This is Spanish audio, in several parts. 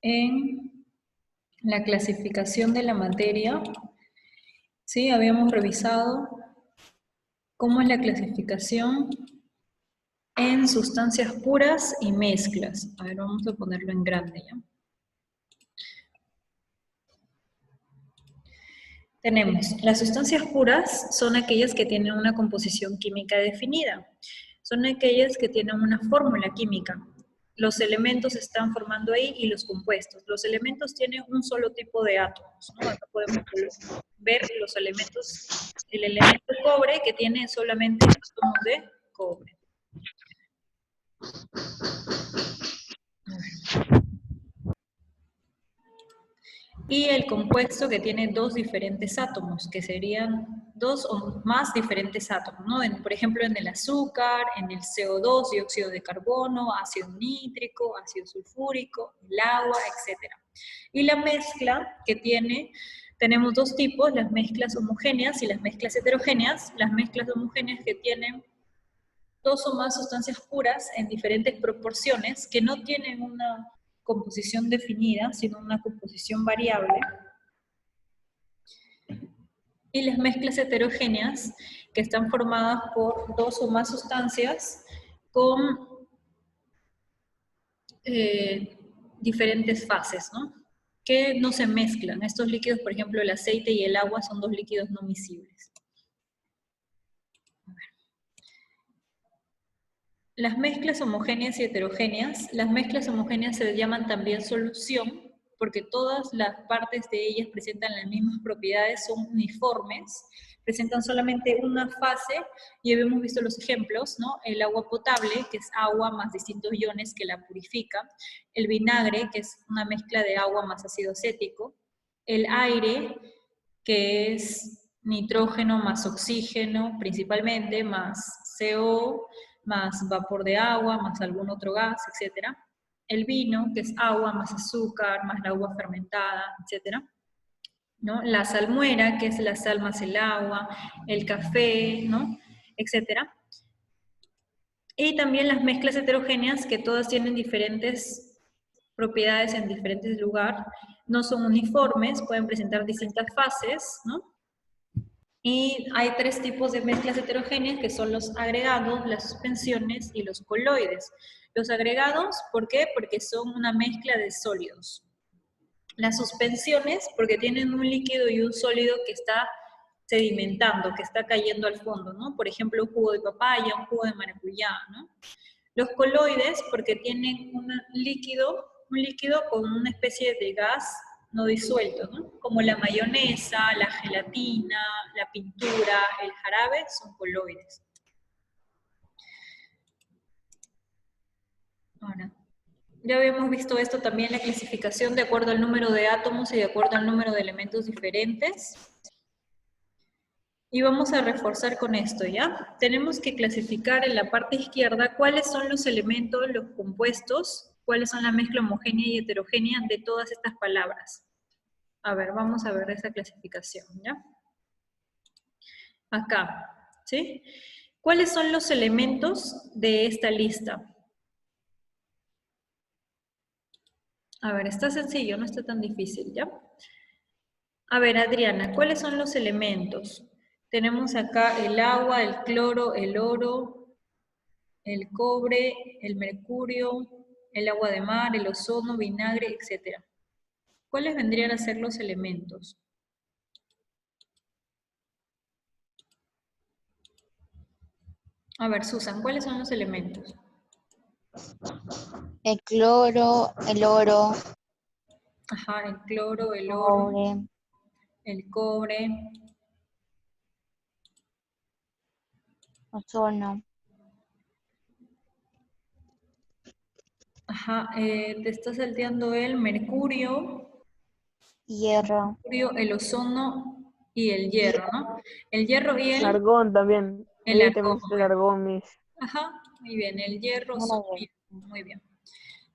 en la clasificación de la materia, ¿sí? Habíamos revisado cómo es la clasificación en sustancias puras y mezclas. A ver, vamos a ponerlo en grande, ¿ya? Tenemos, las sustancias puras son aquellas que tienen una composición química definida. Son aquellas que tienen una fórmula química. Los elementos están formando ahí y los compuestos. Los elementos tienen un solo tipo de átomos, ¿no? Acá podemos ver los elementos, el elemento cobre que tiene solamente átomos de cobre. Y el compuesto que tiene dos diferentes átomos, que serían dos o más diferentes átomos, ¿no? Por ejemplo, en el azúcar, en el CO2, dióxido de carbono, ácido nítrico, ácido sulfúrico, el agua, etc. Y la mezcla que tenemos dos tipos, las mezclas homogéneas y las mezclas heterogéneas. Las mezclas homogéneas que tienen dos o más sustancias puras en diferentes proporciones, que no tienen una composición definida, sino una composición variable. Y las mezclas heterogéneas, que están formadas por dos o más sustancias con diferentes fases, ¿no? Que no se mezclan. Estos líquidos, por ejemplo, el aceite y el agua son dos líquidos no miscibles. Las mezclas homogéneas y heterogéneas. Las mezclas homogéneas se llaman también solución, porque todas las partes de ellas presentan las mismas propiedades, son uniformes, presentan solamente una fase, y habíamos visto los ejemplos, ¿no? El agua potable, que es agua más distintos iones que la purifican, el vinagre, que es una mezcla de agua más ácido acético, el aire, que es nitrógeno más oxígeno principalmente, más CO, más vapor de agua, más algún otro gas, etc. El vino, que es agua más azúcar, más la agua fermentada, etc. ¿No? La salmuera, que es la sal más el agua, el café, ¿no? Etc. Y también las mezclas heterogéneas, que todas tienen diferentes propiedades en diferentes lugares, no son uniformes, pueden presentar distintas fases, ¿no? Y hay tres tipos de mezclas heterogéneas, que son los agregados, las suspensiones y los coloides. Los agregados, ¿por qué? Porque son una mezcla de sólidos. Las suspensiones, porque tienen un líquido y un sólido que está sedimentando, que está cayendo al fondo, ¿no? Por ejemplo, un jugo de papaya, un jugo de maracuyá, ¿no? Los coloides, porque tienen un líquido con una especie de gas no disuelto, ¿no? Como la mayonesa, la gelatina, la pintura, el jarabe, son coloides. Ahora, ya habíamos visto esto también, la clasificación de acuerdo al número de átomos y de acuerdo al número de elementos diferentes. Y vamos a reforzar con esto, ¿ya? Tenemos que clasificar en la parte izquierda cuáles son los elementos, los compuestos, cuáles son la mezcla homogénea y heterogénea de todas estas palabras. A ver, vamos a ver esa clasificación, ¿ya? Acá, ¿sí? ¿Cuáles son los elementos de esta lista? A ver, está sencillo, no está tan difícil, ¿ya? A ver, Adriana, ¿cuáles son los elementos? Tenemos acá el agua, el cloro, el oro, el cobre, el mercurio, el agua de mar, el ozono, vinagre, etc. ¿Cuáles vendrían a ser los elementos? A ver, Susan, ¿cuáles son los elementos? El cloro, el oro. Ajá, el cloro, el oro, el cobre. Ozono. Ajá, te está salteando el mercurio. Hierro. El ozono y el hierro, ¿no? El hierro y el Argón también. el Ahí también argón. está el argón, mis. Ajá, muy bien, el hierro, Muy muy bien.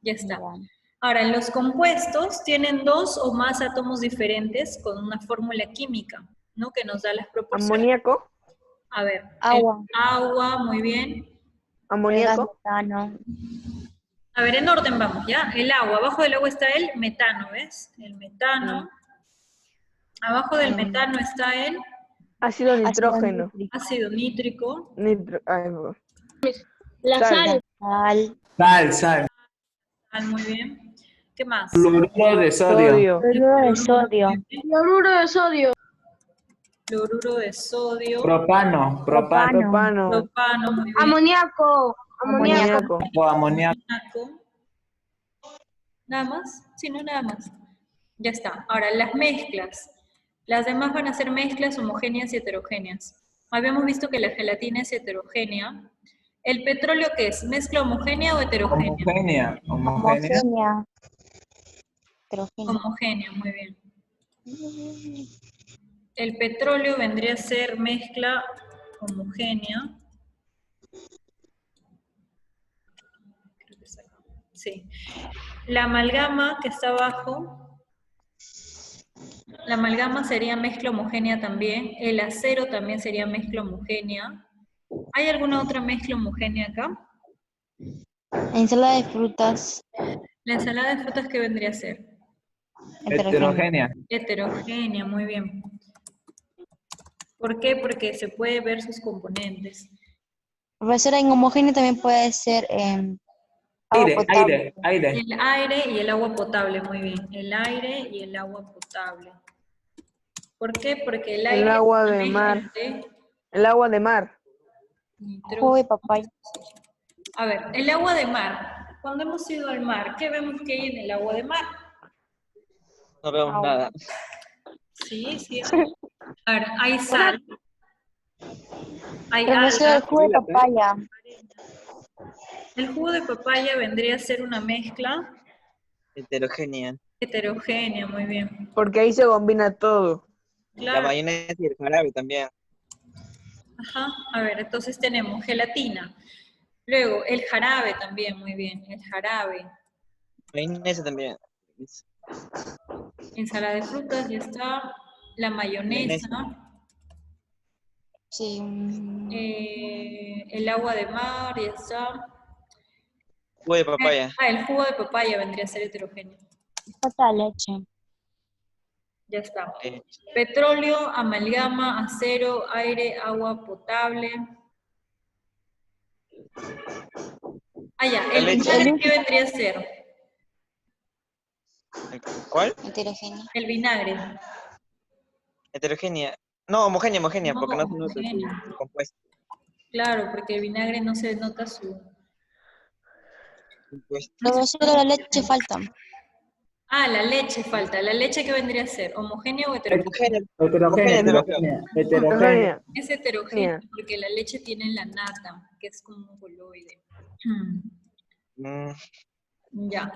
Ya está. bien. Ahora, los compuestos tienen dos o más átomos diferentes con una fórmula química, ¿no? Que nos da las proporciones. Amoníaco. A ver, Agua. agua, muy bien. El gas Amoníaco. metano. A ver, en orden vamos, ¿ya? El agua, abajo del agua está el metano, ¿ves? El metano. Abajo del metano está el Ácido Ácido nitrógeno. nítrico. ácido nítrico. La sal. Sal. Sal. Muy bien. ¿Qué más? Fluoruro de sodio. Sodio. Cloruro de sodio. Cloruro de sodio. Fluoruro de sodio. Propano. Propano. Propano, muy bien. Amoníaco. Amoníaco. Amoníaco. O amoníaco. Amoníaco. ¿Nada más? Sí, no, nada más. Ya está. Ahora, las mezclas. Las demás van a ser mezclas homogéneas y heterogéneas. Habíamos visto que la gelatina es heterogénea. ¿El petróleo qué es? ¿Mezcla homogénea o heterogénea? Homogénea. Homogénea. Heterogénea. Homogénea, muy bien. El petróleo vendría a ser mezcla homogénea. Creo que está acá. Sí. La amalgama que está abajo, la amalgama sería mezcla homogénea también. El acero también sería mezcla homogénea. ¿Hay alguna otra mezcla homogénea acá? Ensalada de frutas. La ensalada de frutas, ¿qué vendría a ser? Heterogénea. Heterogénea, muy bien. ¿Por qué? Porque se puede ver sus componentes. Profesora, en homogénea también puede ser agua potable. Aire. El aire y el agua potable, muy bien. El aire y el agua potable. ¿Por qué? Porque el aire El agua es una de mezcla mar. de El agua de mar. Jugo de papaya. A ver, el agua de mar. Cuando hemos ido al mar, ¿qué vemos que hay en el agua de mar? No veo nada. Sí, sí. A ver, hay sal. Hay Profesora, el algas. jugo de papaya. El jugo de papaya vendría a ser una mezcla Heterogénea. heterogénea, muy bien. Porque ahí se combina todo. La Claro. mayonesa y el jarabe también. Ajá. A ver, entonces tenemos gelatina. Luego, el jarabe también, muy bien. El jarabe. Mayonesa también. Ensalada de frutas, ya está. La mayonesa. Sí. El agua de mar, ya está. Jugo de papaya. El jugo de papaya vendría a ser heterogéneo. Falta leche. Ya está. Eh, Petróleo, amalgama, acero, aire, agua potable. Ah, ya. La ¿El leche. vinagre qué vendría a ser? ¿Cuál? Heterogénea. El vinagre. Heterogénea. No, homogénea, No, porque no se nota homogénea. su compuesto. Claro, porque el vinagre no se nota su... Profesora, la leche falta. Ah, la leche falta. ¿La leche qué vendría a ser? ¿Homogénea o heterogénea? Heterogénea. Heterogénea. Es heterogénea porque la leche tiene la nata, que es como un coloide. Mm, Ya,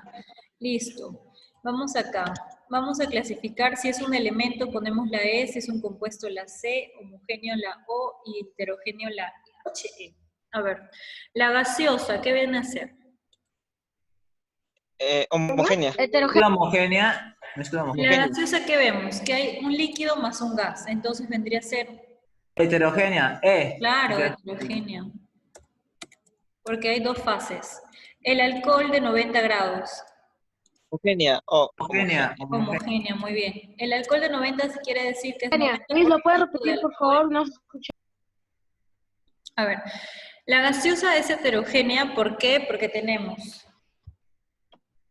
listo. Vamos acá. Vamos a clasificar si es un elemento, ponemos la E, si es un compuesto la C, homogéneo la O y heterogéneo la HE. A ver, la gaseosa, ¿qué viene a ser? homogénea. Heterogénea. Mezcla La homogénea. gaseosa, ¿qué vemos? Que hay un líquido más un gas, entonces vendría a ser, Heterogénea. claro, heterogénea. Porque hay dos fases. El alcohol de 90 grados. Homogénea. Homogénea. Homogénea, muy bien. El alcohol de 90 quiere decir que es 90% Luis, ¿lo puedes de repetir, por alcohol. favor? No se escucha. A ver, la gaseosa es heterogénea, ¿por qué? Porque tenemos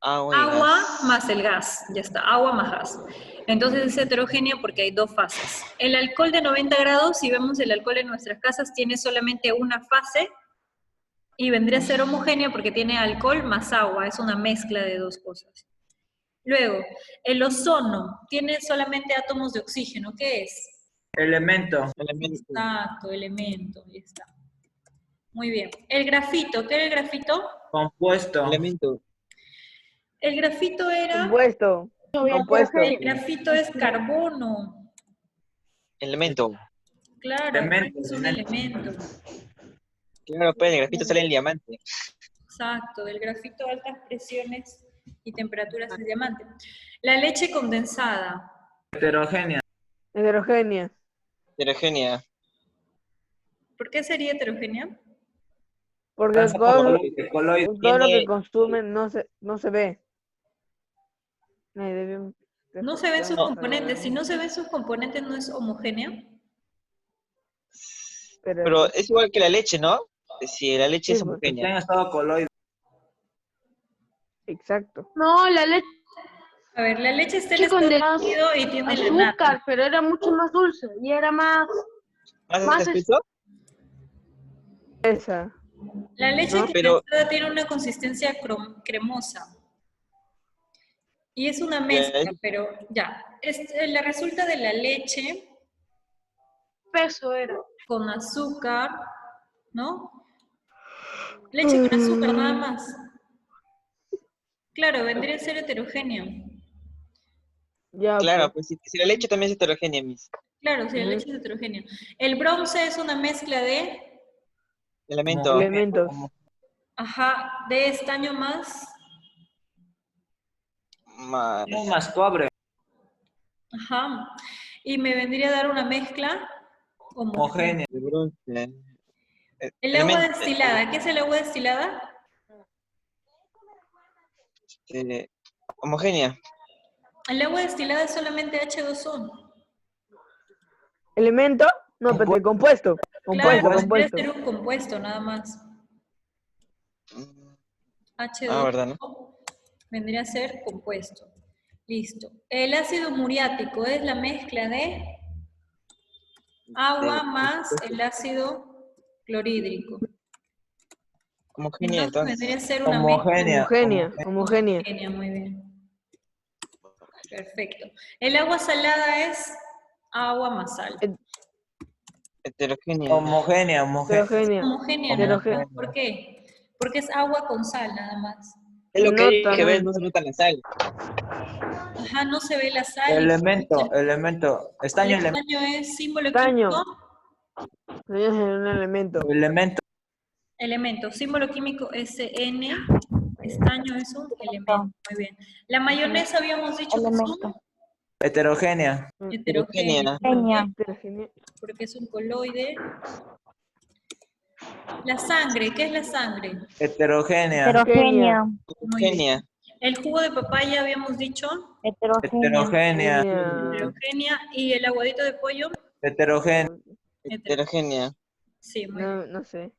Agua y agua gas. más el gas, ya está, agua más gas. Entonces es heterogénea porque hay dos fases. El alcohol de 90 grados, si vemos el alcohol en nuestras casas, tiene solamente una fase y vendría a ser homogénea porque tiene alcohol más agua, es una mezcla de dos cosas. Luego, el ozono tiene solamente átomos de oxígeno, ¿qué es? Elemento. Elemento. Exacto, elemento, ya está. Muy bien. El grafito, ¿qué era el grafito? Compuesto. Elemento. El grafito era... Compuesto. Compuesto. El grafito es carbono. Elemento. Claro, Elemento, es un elemento. Claro, pues el grafito sale en diamante. Exacto, el grafito a altas presiones y temperaturas es diamante. La leche condensada. Heterogénea. Heterogénea. Heterogénea. ¿Por qué sería heterogénea? Porque Transforma coloide, coloide. todo lo que Tiene- consumen no se ve. No se ven sus componentes. Si no se ven sus componentes, no es homogénea. Pero es igual que la leche, ¿no? Si la leche Sí, es pues. Está en homogénea. estado coloide. Exacto. No, la leche A ver, la leche está en con estado de líquido y tiene la nata. azúcar, pero era mucho más dulce y era más ¿Más espeso? Esa. La leche ¿No? condensada tiene una consistencia cremosa. Y es una mezcla, pero ya. La resulta de la leche peso era. con azúcar, ¿no? Leche con azúcar, nada más. Claro, vendría a ser heterogéneo. Ya, Claro, pues. pues si la leche también es heterogénea, mis Claro, si la Ujú. leche es heterogénea. El bronce es una mezcla de, elementos. Elementos. de estaño más, Más. Más cobre. y me vendría a dar una mezcla homogénea. Homogénea. de bronce. El agua Elemento- destilada, ¿qué es el agua destilada? homogénea. El agua destilada es solamente H2O. ¿Elemento? No, pero compuesto. Claro, Compuesto, vendría a compuesto. ser un compuesto nada más. H2O ¿Verdad, no? vendría a ser compuesto. Listo. El ácido muriático es la mezcla de agua más el ácido clorhídrico. Homogénea, Entonces vendría a entonces. ser una mezcla Homogénea. Homogénea. homogénea, muy bien. Perfecto. El agua salada es agua más sal. Heterogénea. Homogénea, homogénea. Heterogénea. Homogénea, nada Heterogénea. más. ¿Por qué? Porque es agua con sal, nada más. Es lo Se que nota, dije, ¿no? ¿ves? No se nota la sal. Ajá, no se ve la sal. Elemento. El Estaño, elemento. estaño es símbolo Estaño. químico. Es un elemento. Elemento. Elemento. Símbolo químico SN. Estaño es un elemento. Muy bien. La mayonesa habíamos dicho que Elemento. son Heterogénea. heterogéneas. Genia. Heterogénea. Porque es un coloide. La sangre, ¿qué es la sangre? Heterogénea. Heterogénea. Muy bien. Homogénea. El jugo de papaya habíamos dicho Heterogénea. Heterogénea. heterogénea y el aguadito de pollo Heterogénea. Heterogénea. Sí, muy bien. No sé.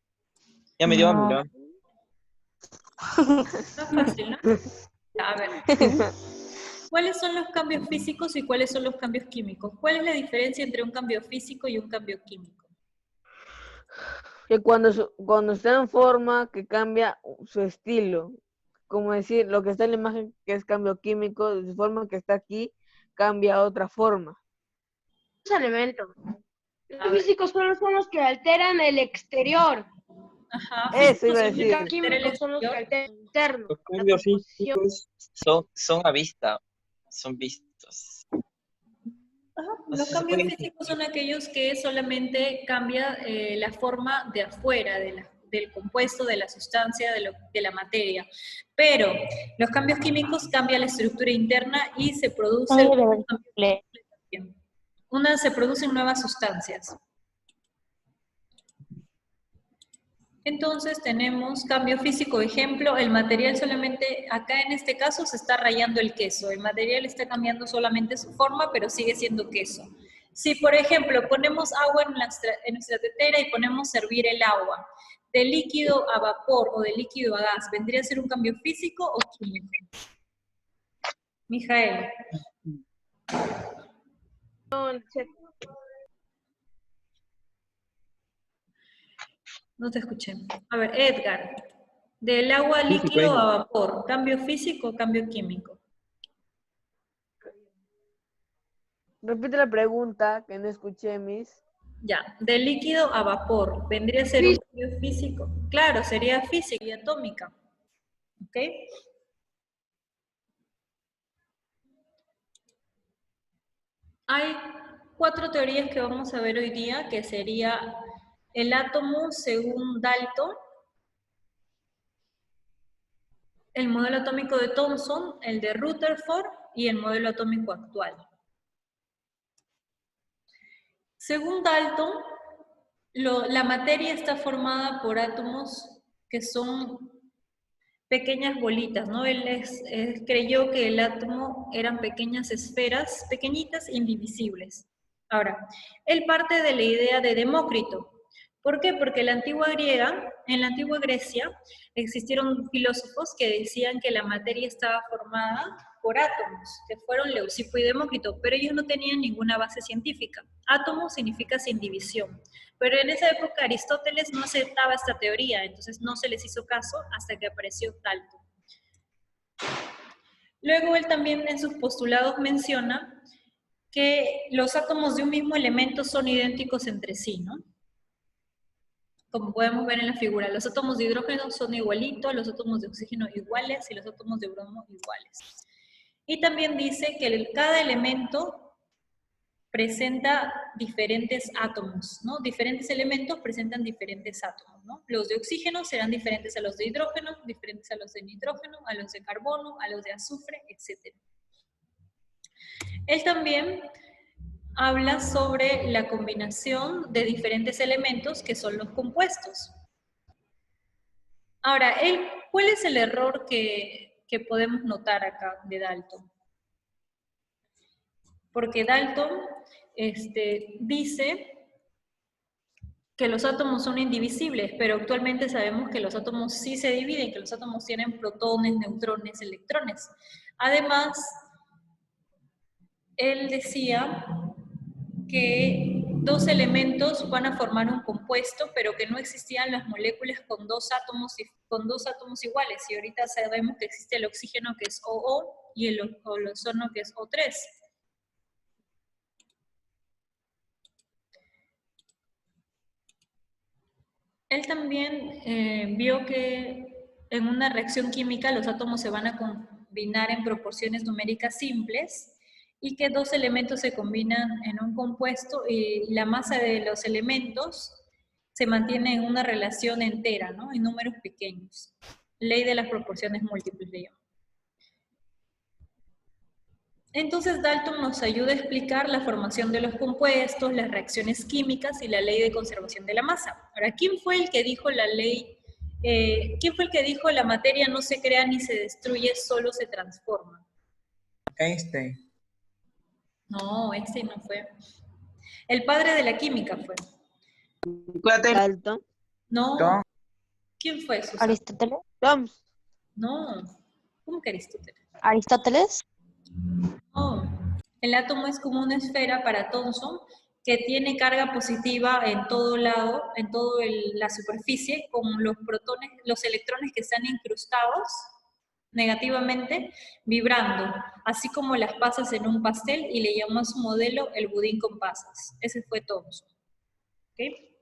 Ya me dio No. hambre, ¿no? Está fácil, ¿no? A ver. ¿Cuáles son los cambios físicos y cuáles son los cambios químicos? ¿Cuál es la diferencia entre un cambio físico y un cambio químico? Que cuando está en forma, que cambia su estilo. Como decir, lo que está en la imagen, que es cambio químico, de su forma que está aquí, cambia a otra forma. Los elementos. Los físicos son los que alteran el exterior. Ajá. Eso iba a físicos decir. son Los químicos son los que alteran el interno. Los la cambios composición. físicos son a vista. Son vistos. Ajá, No los sé si cambios pueden- físicos son aquellos que solamente cambia la forma de afuera, del compuesto, de la sustancia, de la materia. Pero los cambios químicos cambian la estructura interna y se produce Son un cambio irreversibles. también. Se producen nuevas sustancias. Entonces tenemos cambio físico, ejemplo, el material solamente, acá en este caso se está rayando el queso, el material está cambiando solamente su forma, pero sigue siendo queso. Si, por ejemplo, ponemos agua en nuestra tetera y ponemos a hervir el agua, de líquido a vapor o de líquido a gas, ¿vendría a ser un cambio físico o químico? Mijael. No te escuché. A ver, Edgar. Del agua líquido a vapor, ¿cambio físico o cambio químico? Repite la pregunta, que no escuché, Miss. Ya, de líquido a vapor, ¿vendría a ser un cambio físico? Claro, sería física y atómica. ¿Ok? Hay 4 teorías que vamos a ver hoy día, que sería el átomo según Dalton, el modelo atómico de Thomson, el de Rutherford y el modelo atómico actual. Según Dalton, la materia está formada por átomos que son pequeñas bolitas, ¿no? Él creyó que el átomo eran pequeñas esferas, pequeñitas, indivisibles. Ahora, él parte de la idea de Demócrito. ¿Por qué? Porque en la antigua Grecia, existieron filósofos que decían que la materia estaba formada por átomos, que fueron Leucipo y Demócrito, pero ellos no tenían ninguna base científica. Átomo significa sin división. Pero en esa época Aristóteles no aceptaba esta teoría, entonces no se les hizo caso hasta que apareció Dalton. Luego él también en sus postulados menciona que los átomos de un mismo elemento son idénticos entre sí, ¿no? Como podemos ver en la figura, los átomos de hidrógeno son igualitos, los átomos de oxígeno iguales y los átomos de bromo iguales. Y también dice que cada elemento presenta diferentes átomos, ¿no? Diferentes elementos presentan diferentes átomos, ¿no? Los de oxígeno serán diferentes a los de hidrógeno, diferentes a los de nitrógeno, a los de carbono, a los de azufre, etc. Él también habla sobre la combinación de diferentes elementos que son los compuestos. Ahora, ¿cuál es el error que podemos notar acá de Dalton? Porque Dalton dice que los átomos son indivisibles, pero actualmente sabemos que los átomos sí se dividen, que los átomos tienen protones, neutrones, electrones. Además, él decía que dos elementos van a formar un compuesto, pero que no existían las moléculas con dos átomos iguales. Y ahorita sabemos que existe el oxígeno, que es OO, y el ozono, que es O3. Él también vio que en una reacción química los átomos se van a combinar en proporciones numéricas simples, y que dos elementos se combinan en un compuesto y la masa de los elementos se mantiene en una relación entera, ¿no? En números pequeños. Ley de las proporciones múltiples, le llamo. Entonces Dalton nos ayuda a explicar la formación de los compuestos, las reacciones químicas y la ley de conservación de la masa. Ahora, ¿quién fue el que dijo la ley? ¿Quién fue el que dijo la materia no se crea ni se destruye, solo se transforma? Einstein. No, ese no fue. El padre de la química fue. Dalton. No. Tom. ¿Quién fue, Susana? ¿Aristóteles? Toms. No. ¿Cómo que Aristóteles? ¿Aristóteles? No. El átomo es como una esfera para Thomson que tiene carga positiva en todo lado, en toda la superficie, con los protones, los electrones que están incrustados negativamente, vibrando, así como las pasas en un pastel, y le llamó a su modelo el budín con pasas. Ese fue Thomson. ¿Okay?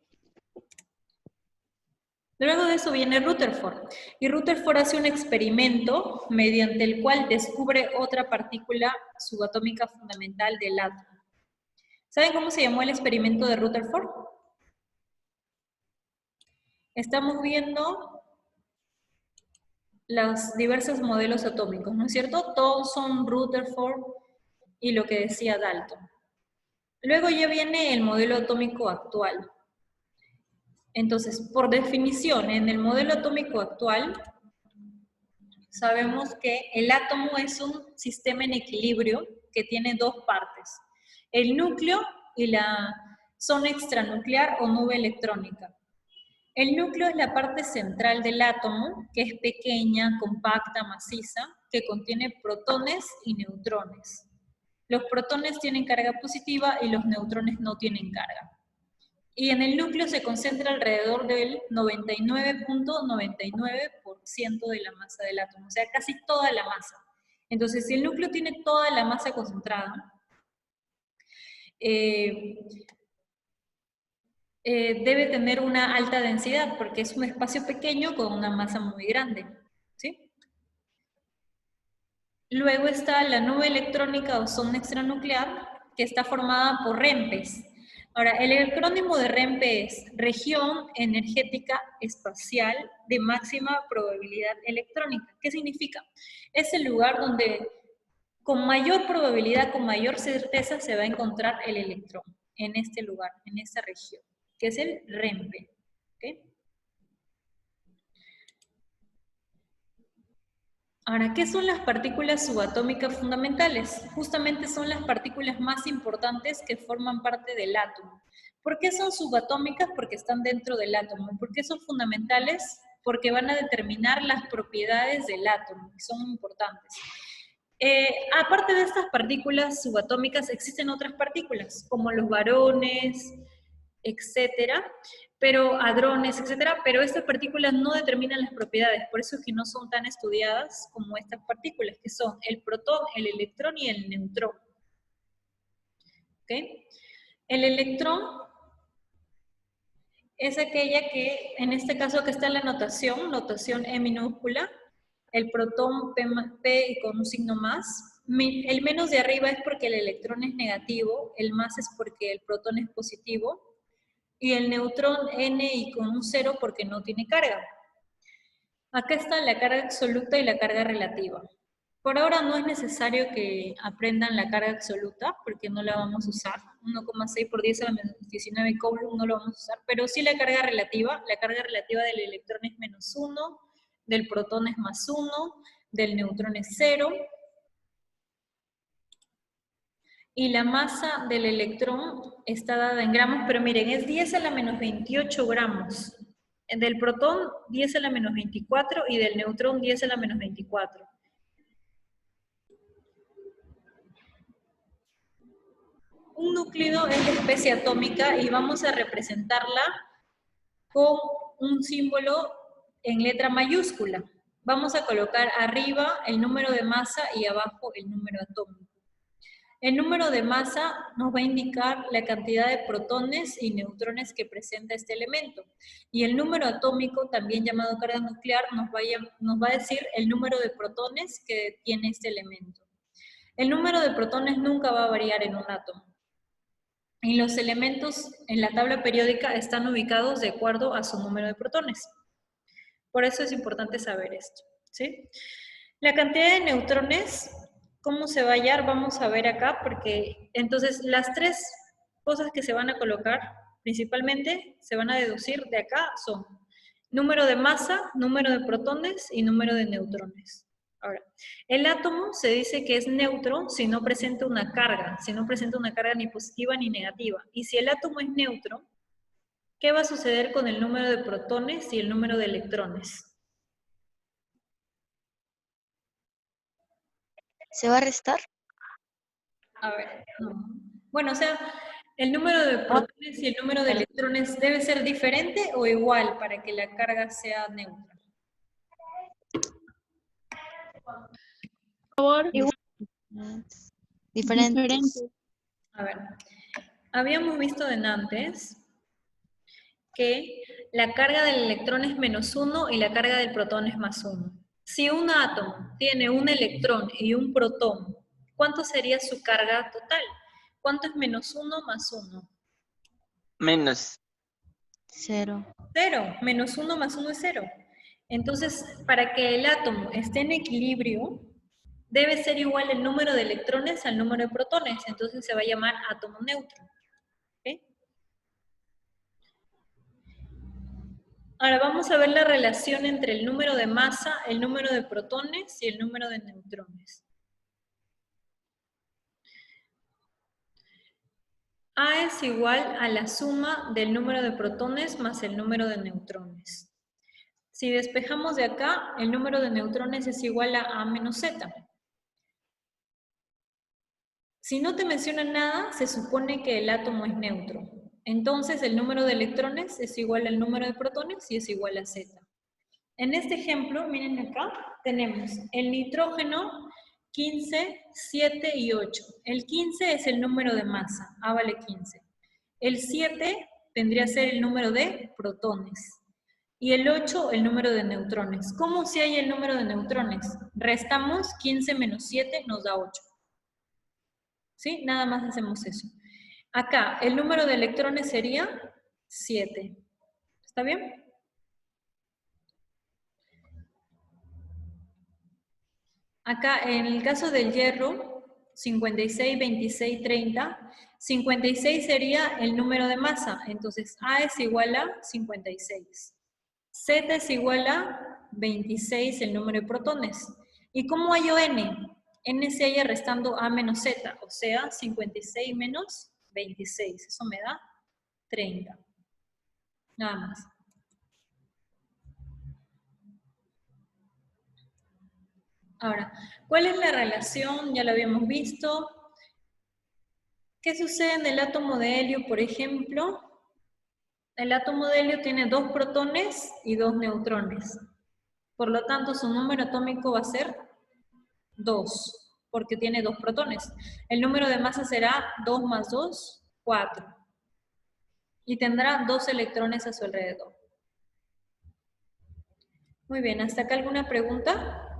Luego de eso viene Rutherford, y Rutherford hace un experimento mediante el cual descubre otra partícula subatómica fundamental del átomo. ¿Saben cómo se llamó el experimento de Rutherford? Estamos viendo los diversos modelos atómicos, ¿no es cierto? Thomson, Rutherford y lo que decía Dalton. Luego ya viene el modelo atómico actual. Entonces, por definición, en el modelo atómico actual, sabemos que el átomo es un sistema en equilibrio que tiene dos partes: el núcleo y la zona extranuclear o nube electrónica. El núcleo es la parte central del átomo, que es pequeña, compacta, maciza, que contiene protones y neutrones. Los protones tienen carga positiva y los neutrones no tienen carga. Y en el núcleo se concentra alrededor del 99.99% de la masa del átomo, o sea, casi toda la masa. Entonces, si el núcleo tiene toda la masa concentrada, debe tener una alta densidad, porque es un espacio pequeño con una masa muy grande, ¿sí? Luego está la nube electrónica o zona extranuclear, que está formada por REMPes. Ahora, el acrónimo de REMPE es Región Energética Espacial de Máxima Probabilidad Electrónica. ¿Qué significa? Es el lugar donde con mayor probabilidad, con mayor certeza se va a encontrar el electrón, en este lugar, en esta región, que es el REMPE. ¿Okay? Ahora, ¿qué son las partículas subatómicas fundamentales? Justamente son las partículas más importantes que forman parte del átomo. ¿Por qué son subatómicas? Porque están dentro del átomo. ¿Por qué son fundamentales? Porque van a determinar las propiedades del átomo, que son importantes. Aparte de estas partículas subatómicas, existen otras partículas, como los barones, etcétera, pero hadrones, etcétera, pero estas partículas no determinan las propiedades, por eso es que no son tan estudiadas como estas partículas, que son el protón, el electrón y el neutrón. ¿Okay? El electrón es aquella que, en este caso que está en la notación E minúscula, el protón P con un signo más. El menos de arriba es porque el electrón es negativo, el más es porque el protón es positivo, y el neutrón N y con un 0 porque no tiene carga. Acá está la carga absoluta y la carga relativa. Por ahora no es necesario que aprendan la carga absoluta, porque no la vamos a usar. 1,6 por 10 a la menos 19 Coulomb no lo vamos a usar, pero sí la carga relativa. La carga relativa del electrón es menos 1, del protón es más 1, del neutrón es 0. Y la masa del electrón está dada en gramos, pero miren, es 10 a la menos 28 gramos. Del protón, 10 a la menos 24, y del neutrón, 10 a la menos 24. Un núcleo es la especie atómica y vamos a representarla con un símbolo en letra mayúscula. Vamos a colocar arriba el número de masa y abajo el número atómico. El número de masa nos va a indicar la cantidad de protones y neutrones que presenta este elemento. Y el número atómico, también llamado carga nuclear, nos va a decir el número de protones que tiene este elemento. El número de protones nunca va a variar en un átomo. Y los elementos en la tabla periódica están ubicados de acuerdo a su número de protones. Por eso es importante saber esto, ¿sí? La cantidad de neutrones, ¿cómo se va a hallar? Vamos a ver acá, porque entonces las tres cosas que se van a colocar, principalmente, se van a deducir de acá, son número de masa, número de protones y número de neutrones. Ahora, el átomo se dice que es neutro si no presenta una carga ni positiva ni negativa. Y si el átomo es neutro, ¿qué va a suceder con el número de protones y el número de electrones? ¿Se va a restar? A ver, no. Bueno, o sea, el número de protones y el número de electrones debe ser diferente o igual para que la carga sea neutra. Por favor. Diferentes. A ver, habíamos visto antes que la carga del electrón es menos 1 y la carga del protón es más 1. Si un átomo tiene un electrón y un protón, ¿cuánto sería su carga total? ¿Cuánto es menos 1 más 1? Menos. 0. 0. Menos 1 más 1 es 0. Entonces, para que el átomo esté en equilibrio, debe ser igual el número de electrones al número de protones. Entonces se va a llamar átomo neutro. ¿Okay? Ahora vamos a ver la relación entre el número de masa, el número de protones y el número de neutrones. A es igual a la suma del número de protones más el número de neutrones. Si despejamos de acá, el número de neutrones es igual a A menos Z. Si no te mencionan nada, se supone que el átomo es neutro. Entonces el número de electrones es igual al número de protones y es igual a Z. En este ejemplo, miren acá, tenemos el nitrógeno 15, 7 y 8. El 15 es el número de masa, A vale 15. El 7 vendría a ser el número de protones. Y el 8 el número de neutrones. ¿Cómo se halla el número de neutrones? Restamos 15 menos 7 nos da 8. ¿Sí? Nada más hacemos eso. Acá, el número de electrones sería 7. ¿Está bien? Acá, en el caso del hierro, 56, 26, 30, 56 sería el número de masa. Entonces, A es igual a 56. Z es igual a 26, el número de protones. ¿Y cómo hallo n? N se halla restando a menos z, o sea, 56 menos 26. Eso me da 30. Nada más. Ahora, ¿cuál es la relación? Ya lo habíamos visto. ¿Qué sucede en el átomo de helio, por ejemplo? El átomo de helio tiene 2 protones y 2 neutrones. Por lo tanto, su número atómico va a ser 2, porque tiene 2 protones. El número de masa será 2 más 2, 4. Y tendrá 2 electrones a su alrededor. Muy bien, ¿hasta acá alguna pregunta?